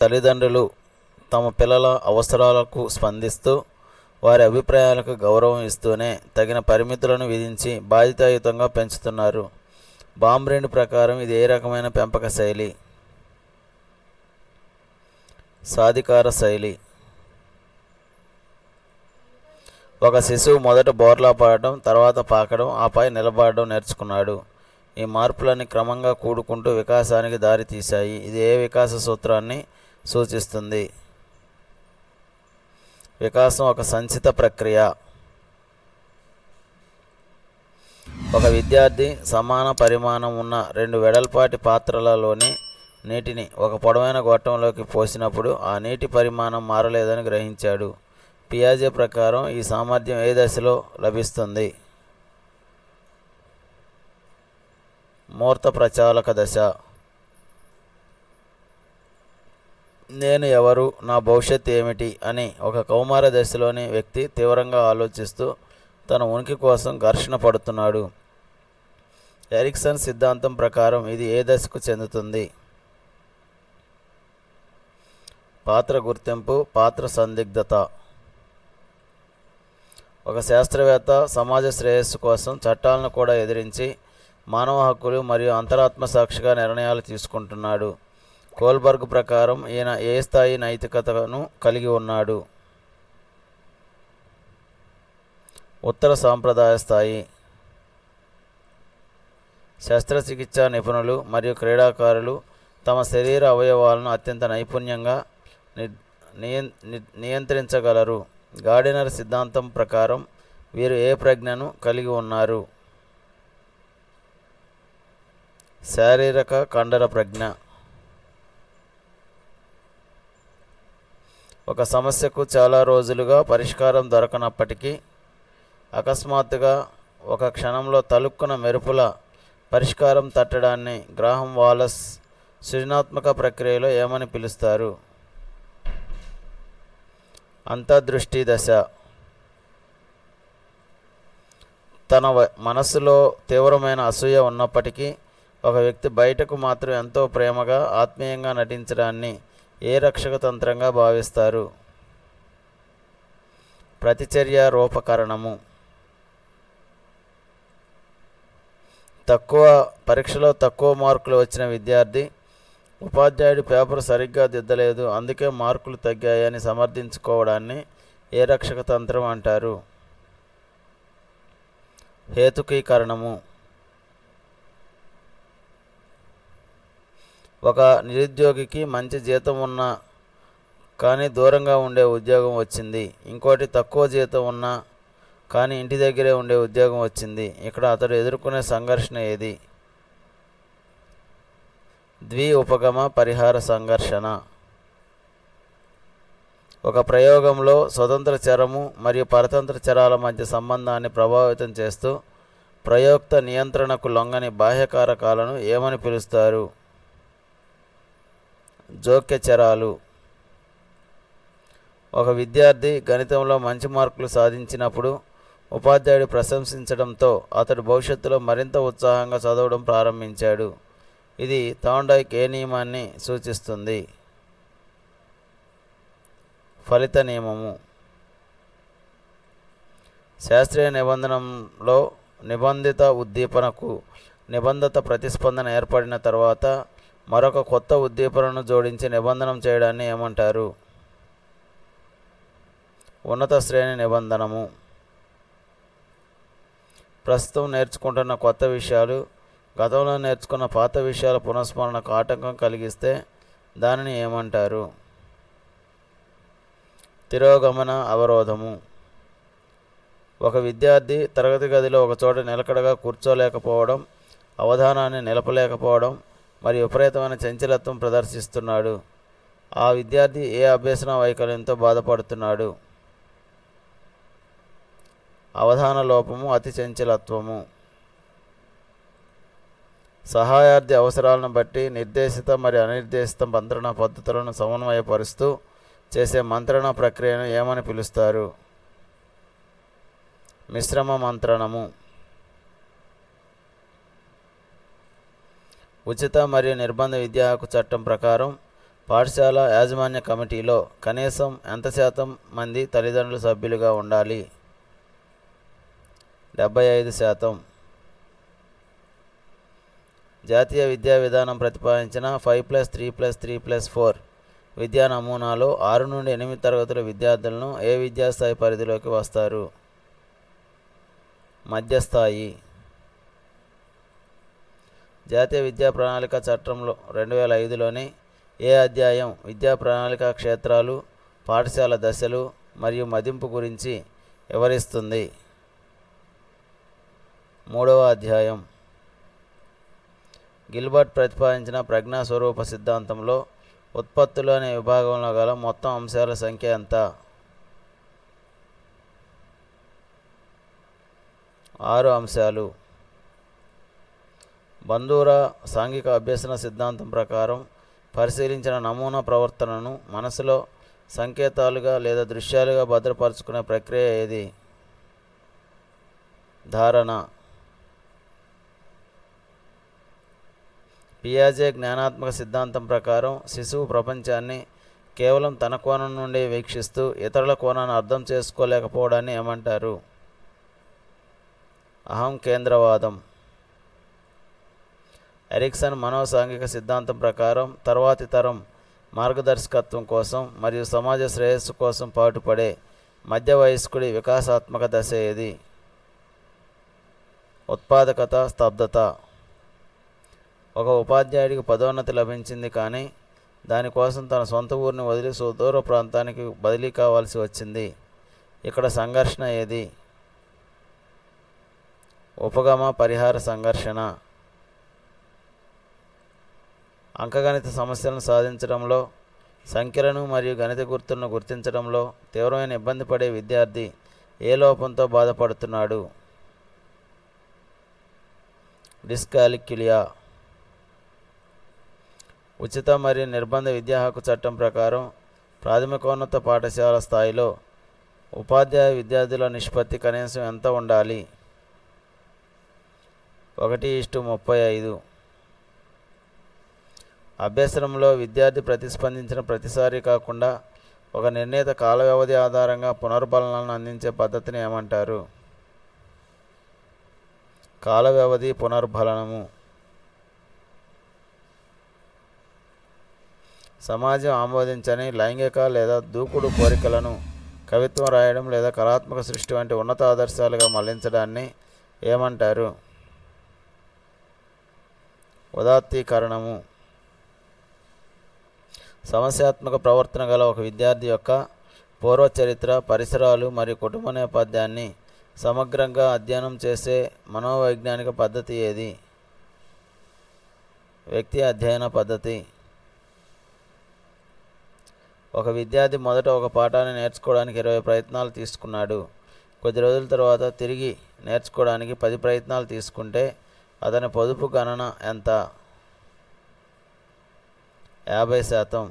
తల్లిదండ్రులు తమ పిల్లల అవసరాలకు స్పందిస్తూ వారి అభిప్రాయాలకు గౌరవం ఇస్తూనే తగిన పరిమితులను విధించి బాధ్యతాయుతంగా పెంచుతున్నారు. బాంబ్రేండ్ ప్రకారం ఇది ఏ రకమైన పెంపక శైలి? సాధికార శైలి. ఒక శిశువు మొదట బోర్లా పడడం, తర్వాత పాకడం, ఆపై నిలబడడం నేర్చుకున్నాడు. ఈ మార్పులన్నీ క్రమంగా కూడుకుంటూ వికాసానికి దారితీశాయి. ఇది ఏ వికాస సూత్రాన్ని సూచిస్తుంది? వికాసం ఒక సంచిత ప్రక్రియ. ఒక విద్యార్థి సమాన పరిమాణం ఉన్న 2 వెడల్పాటి పాత్రలలోని నీటిని ఒక పొడవైన గొట్టంలోకి పోసినప్పుడు ఆ నీటి పరిమాణం మారలేదని గ్రహించాడు. పియాజే ప్రకారం ఈ సామర్థ్యం ఏ దశలో లభిస్తుంది? మూర్త ప్రచాలక దశ. నేను ఎవరు, నా భవిష్యత్తు ఏమిటి అని ఒక కౌమార దశలోని వ్యక్తి తీవ్రంగా ఆలోచిస్తూ తన ఉనికి కోసం ఘర్షణ పడుతున్నాడు. ఎరిక్సన్ సిద్ధాంతం ప్రకారం ఇది ఏ దశకు చెందుతుంది? పాత్ర గుర్తింపు, పాత్ర సందిగ్ధత. ఒక శాస్త్రవేత్త సమాజ శ్రేయస్సు కోసం చట్టాలను కూడా ఎదిరించి మానవ హక్కులు మరియు అంతరాత్మ సాక్షిగా నిర్ణయాలు తీసుకుంటున్నాడు. కోల్బర్గ్ ప్రకారం ఈయన ఏ స్థాయి నైతికతను కలిగి ఉన్నాడు? ఉత్తర సాంప్రదాయ స్థాయి. శస్త్రచికిత్సా నిపుణులు మరియు క్రీడాకారులు తమ శరీర అవయవాలను అత్యంత నైపుణ్యంగా నియంత్రించగలరు. గార్డినర్ సిద్ధాంతం ప్రకారం వీరు ఏ ప్రజ్ఞను కలిగి ఉన్నారు? శారీరక కండర ప్రజ్ఞ. ఒక సమస్యకు చాలా రోజులుగా పరిష్కారం దొరకనప్పటికీ అకస్మాత్తుగా ఒక క్షణంలో తలుక్కున మెరుపుల పరిష్కారం తట్టడాన్ని గ్రాహం వాలస్ సృజనాత్మక ప్రక్రియలో ఏమని పిలుస్తారు? అంతర్దృష్టి దశ. తన మనస్సులో తీవ్రమైన అసూయ ఉన్నప్పటికీ ఒక వ్యక్తి బయటకు మాత్రం ఎంతో ప్రేమగా ఆత్మీయంగా నటించడాన్ని ఏ రక్షక తంత్రంగా భావిస్తారు? ప్రతిచర్య రూపకరణము. పరీక్షలో తక్కువ మార్కులు వచ్చిన విద్యార్థి ఉపాధ్యాయుడు పేపర్ సరిగ్గా దిద్దలేదు, అందుకే మార్కులు తగ్గాయని సమర్థించుకోవడాన్ని ఏ రక్షక తంత్రం అంటారు? హేతుకీకరణము. ఒక నిరుద్యోగికి మంచి జీతం ఉన్న కానీ దూరంగా ఉండే ఉద్యోగం వచ్చింది. ఇంకోటి తక్కువ జీతం ఉన్నా కానీ ఇంటి దగ్గరే ఉండే ఉద్యోగం వచ్చింది. ఇక్కడ అతడు ఎదుర్కొనే సంఘర్షణ ఏది? ఉపగమ పరిహార సంఘర్షణ. ఒక ప్రయోగంలో స్వతంత్ర చరము మరియు పరతంత్ర చరాల మధ్య సంబంధాన్ని ప్రభావితం చేస్తూ ప్రయోక్త నియంత్రణకు లొంగని బాహ్యకారకాలను ఏమని పిలుస్తారు? జోక్య చరాలు. ఒక విద్యార్థి గణితంలో మంచి మార్కులు సాధించినప్పుడు ఉపాధ్యాయుడు ప్రశంసించడంతో అతడు భవిష్యత్తులో మరింత ఉత్సాహంగా చదవడం ప్రారంభించాడు. ఇది థాండైక్ ఏ నియమాన్ని సూచిస్తుంది? ఫలిత నియమము. శాస్త్రీయ నిబంధనలో నిబంధిత ఉద్దీపనకు నిబంధిత ప్రతిస్పందన ఏర్పడిన తర్వాత మరొక కొత్త ఉద్దీపనను జోడించి నిబంధనం చేయడాన్ని ఏమంటారు? ఉన్నత శ్రేణి నిబంధనము. ప్రస్తుతం నేర్చుకుంటున్న కొత్త విషయాలు గతంలో నేర్చుకున్న పాత విషయాల పునఃస్మరణకు ఆటంకం కలిగిస్తే దానిని ఏమంటారు? తిరోగమన అవరోధము. ఒక విద్యార్థి తరగతి గదిలో ఒకచోట నిలకడగా కూర్చోలేకపోవడం, అవధానాన్ని నిలపలేకపోవడం మరియు విపరీతమైన చంచలత్వం ప్రదర్శిస్తున్నాడు. ఆ విద్యార్థి ఏ అభ్యసన వైకల్యంతో బాధపడుతున్నాడు? అవధాన లోపము, అతి చంచలత్వము. సహాయార్థి అవసరాలను బట్టి నిర్దేశిత మరియు అనిర్దేశిత మంత్రణ పద్ధతులను సమన్వయపరుస్తూ చేసే మంత్రణ ప్రక్రియను ఏమని పిలుస్తారు? మిశ్రమ మంత్రణము. ఉచిత మరియు నిర్బంధ విద్యా హక్కు చట్టం ప్రకారం పాఠశాల యాజమాన్య కమిటీలో కనీసం ఎంత శాతం మంది తల్లిదండ్రులు సభ్యులుగా ఉండాలి? 75%. జాతీయ విద్యా విధానం ప్రతిపాదించిన 5+3+3+4 విద్యా నమూనాలో 6 నుండి 8 తరగతుల విద్యార్థులను ఏ విద్యాస్థాయి పరిధిలోకి వస్తారు? మధ్యస్థాయి. జాతీయ విద్యా ప్రణాళిక చట్టంలో 2005లోని ఏ అధ్యాయం విద్యా ప్రణాళిక క్షేత్రాలు, పాఠశాల దశలు మరియు మదింపు గురించి వివరిస్తుంది? 3వ అధ్యాయం. గిల్బర్ట్ ప్రతిపాదించిన ప్రజ్ఞాస్వరూప సిద్ధాంతంలో ఉత్పత్తులు అనే విభాగంలో గల మొత్తం అంశాల సంఖ్య ఎంత? 6 అంశాలు. బందూరా సాంఘిక అభ్యసన సిద్ధాంతం ప్రకారం పరిశీలించిన నమూనా ప్రవర్తనను మనసులో సంకేతాలుగా లేదా దృశ్యాలుగా భద్రపరుచుకునే ప్రక్రియ ఏది? ధారణ. పియాజే జ్ఞానాత్మక సిద్ధాంతం ప్రకారం శిశువు ప్రపంచాన్ని కేవలం తన కోణం నుండి వీక్షిస్తూ ఇతరుల కోణాన్ని అర్థం చేసుకోలేకపోవడాన్ని ఏమంటారు? అహం కేంద్రవాదం. ఎరిక్సన్ మనోసాంఘిక సిద్ధాంతం ప్రకారం తర్వాతి తరం మార్గదర్శకత్వం కోసం మరియు సమాజ శ్రేయస్సు కోసం పాటుపడే మధ్య వయస్కుడి వికాసాత్మక దశ ఏది? ఉత్పాదకత, స్తబ్దత. ఒక ఉపాధ్యాయుడికి పదోన్నతి లభించింది, కానీ దానికోసం తన సొంత ఊరిని వదిలి సుదూర ప్రాంతానికి బదిలీ కావాల్సి వచ్చింది. ఇక్కడ సంఘర్షణ ఏది? ఉపగమ పరిహార సంఘర్షణ. అంకగణిత సమస్యలను సాధించడంలో, సంఖ్యలను మరియు గణిత గుర్తులను గుర్తించడంలో తీవ్రమైన ఇబ్బంది పడే విద్యార్థి ఏ లోపంతో బాధపడుతున్నాడు? డిస్కాలిక్యులియా. ఉచిత మరియు నిర్బంధ విద్యా హక్కు చట్టం ప్రకారం ప్రాథమికోన్నత పాఠశాల స్థాయిలో ఉపాధ్యాయ విద్యార్థుల నిష్పత్తి కనీసం ఎంత ఉండాలి? 1:35. అభ్యసనంలో విద్యార్థి ప్రతిస్పందించిన ప్రతిసారి కాకుండా ఒక నిర్ణీత కాల వ్యవధి ఆధారంగా పునర్బలనాలను అందించే పద్ధతిని ఏమంటారు? కాల వ్యవధి పునర్బలనము. సమాజం ఆమోదించని లైంగిక లేదా దూకుడు కోరికలను కవిత్వం రాయడం లేదా కళాత్మక సృష్టి వంటి ఉన్నత ఆదర్శాలుగా మళ్లించడాన్ని ఏమంటారు? ఉదాత్తీకరణము. సమస్యాత్మక ప్రవర్తన గల ఒక విద్యార్థి యొక్క పూర్వ చరిత్ర, పరిసరాలు మరియు కుటుంబ నేపథ్యాన్ని సమగ్రంగా అధ్యయనం చేసే మనోవైజ్ఞానిక పద్ధతి ఏది? వ్యక్తి అధ్యయన పద్ధతి. ఒక విద్యార్థి మొదట ఒక పాఠాన్ని నేర్చుకోవడానికి 20 ప్రయత్నాలు తీసుకున్నాడు. కొద్ది రోజుల తర్వాత తిరిగి నేర్చుకోవడానికి 10 ప్రయత్నాలు తీసుకుంటే అతని పొదుపు గణన ఎంత? 50%.